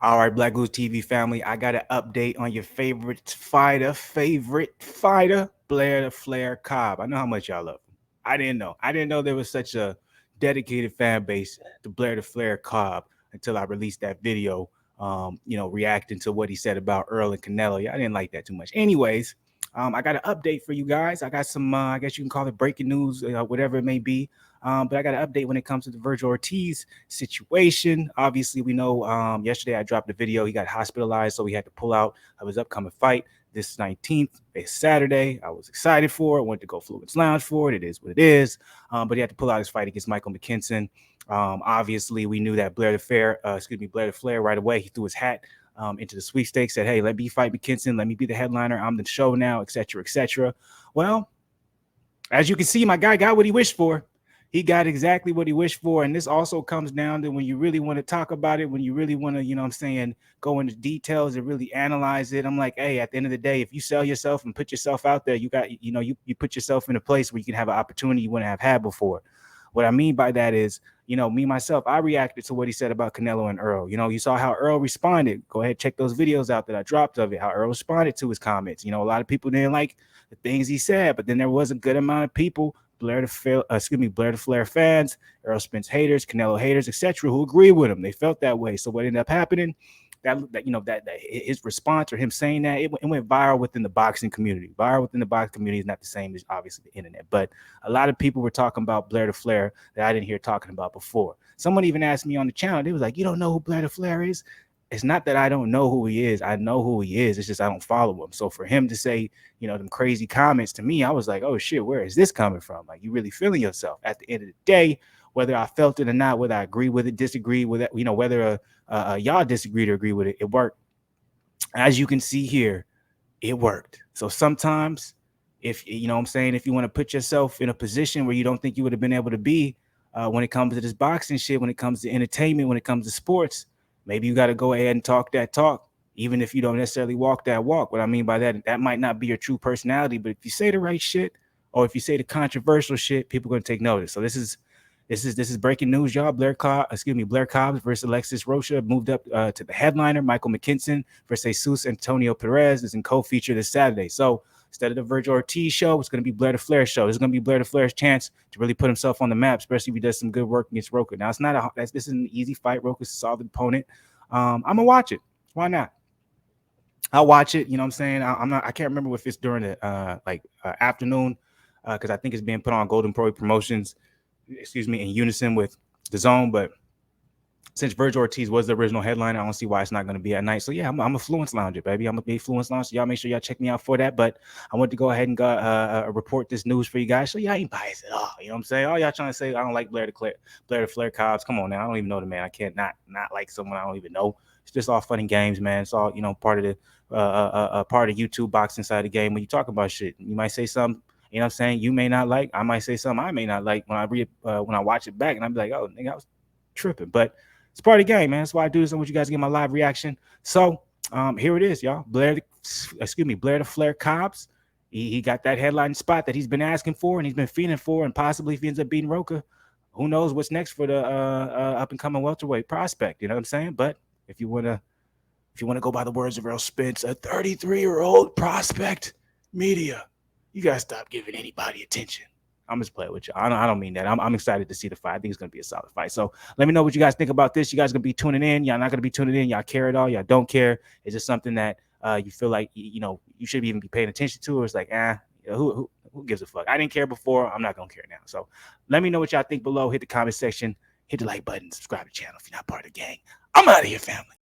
All right, BlakGooseTV family, I got an update on your favorite fighter, Blair the Flair Cobb. I know how much y'all love him. I didn't know there was such a dedicated fan base to Blair the Flair Cobb until I released that video, reacting to what he said about Earl and Canelo. Yeah, I didn't like that too much. Anyways, I got an update for you guys. I got some, I guess you can call it breaking news, whatever it may be. But I got an update when it comes to the Virgil Ortiz situation. Obviously, we know yesterday I dropped a video. He got hospitalized, so he had to pull out of his upcoming fight this 19th. It's Saturday. I was excited for it. Went to go Fluence Lounge for it. It is what it is. But he had to pull out his fight against Michael Mckinson. Obviously, we knew that Blair the Flair right away. He threw his hat into the sweepstakes, said, "Hey, let me fight Mckinson. Let me be the headliner. I'm the show now, etc., etc." Well, as you can see, my guy got what he wished for. He got exactly what he wished for. And this also comes down to when you really want to talk about it, when you really want to, go into details and really analyze it. I'm like, hey, at the end of the day, if you sell yourself and put yourself out there, you put yourself in a place where you can have an opportunity you wouldn't have had before. What I mean by that is, me, myself, I reacted to what he said about Canelo and Earl. You saw how Earl responded. Go ahead, check those videos out that I dropped of it, how Earl responded to his comments. A lot of people didn't like the things he said, but then there was a good amount of people, Blair the Flair fans, Earl Spence haters, Canelo haters, etc., who agree with him. They felt that way. So what ended up happening, that his response or him saying that, it went viral within the boxing community. Viral within the boxing community is not the same as obviously the internet, but a lot of people were talking about Blair the Flair that I didn't hear talking about before. Someone even asked me on the channel, they was like, "You don't know who Blair the Flair is?" It's not that I don't know who he is. I know who he is. It's just I don't follow him. So for him to say, them crazy comments to me, I was like, oh shit, where is this coming from? Like, you really feeling yourself. At the end of the day, whether I felt it or not, whether I agree with it, disagree with it, whether y'all disagree or agree with it, it worked. As you can see here, it worked. So sometimes, if if you want to put yourself in a position where you don't think you would have been able to be, when it comes to this boxing shit, when it comes to entertainment, when it comes to sports, maybe you got to go ahead and talk that talk, even if you don't necessarily walk that walk. What I mean by that might not be your true personality, but if you say the right shit, or if you say the controversial shit, people are going to take notice. So this is breaking news, y'all. Blair Cobbs versus Alexis Rocha moved up to the headliner. Michael Mckinson versus Jesus Antonio Perez is in co-feature this Saturday. So instead of the Virgil Ortiz show, it's going to be Blair the Flair show. This is going to be Blair the Flair's chance to really put himself on the map, especially if he does some good work against Rocha. Now, this is an easy fight. Rocha's a solid opponent. I'm going to watch it. Why not? I'll watch it. I can't remember if it's during the afternoon, because I think it's being put on Golden Pro Promotions, in unison with the Zone. But since Virgil Ortiz was the original headliner, I don't see why it's not going to be at night. So yeah, I'm a Fluence Lounger, baby. I'm a big Fluence Lounger. So y'all make sure y'all check me out for that. But I want to go ahead and report this news for you guys. So y'all ain't biased at all. You know what I'm saying? All y'all trying to say I don't like Blair the Flair Cobbs. Come on now, I don't even know the man. I can't not like someone I don't even know. It's just all fun and games, man. It's all part of the part of YouTube boxing side of the game. When you talk about shit, you might say something. You know what I'm saying? You may not like. I might say something I may not like when I watch it back, and I'm like, oh, nigga, I was tripping. But it's part of the game, man. That's why I do this. I want you guys to get my live reaction. So here it is, y'all. Blair the Flair Cobbs. He got that headline spot that he's been asking for and he's been feeding for, and possibly if he ends up beating Rocha, who knows what's next for the up and coming welterweight prospect. You know what I'm saying? But if you wanna go by the words of Earl Spence, a 33-year-old prospect, media, you gotta stop giving anybody attention. I'm just playing with you. I don't mean that. I'm excited to see the fight. I think it's gonna be a solid fight. So let me know what you guys think about this. You guys gonna be tuning in? Y'all not gonna be tuning in? Y'all care at all? Y'all don't care? Is this something that you feel like you should even be paying attention to, or it's like who gives a fuck? I didn't care before. I'm not gonna care now. So let me know what y'all think below. Hit the comment section. Hit the like button. Subscribe to the channel if you're not part of the gang. I'm out of here, family.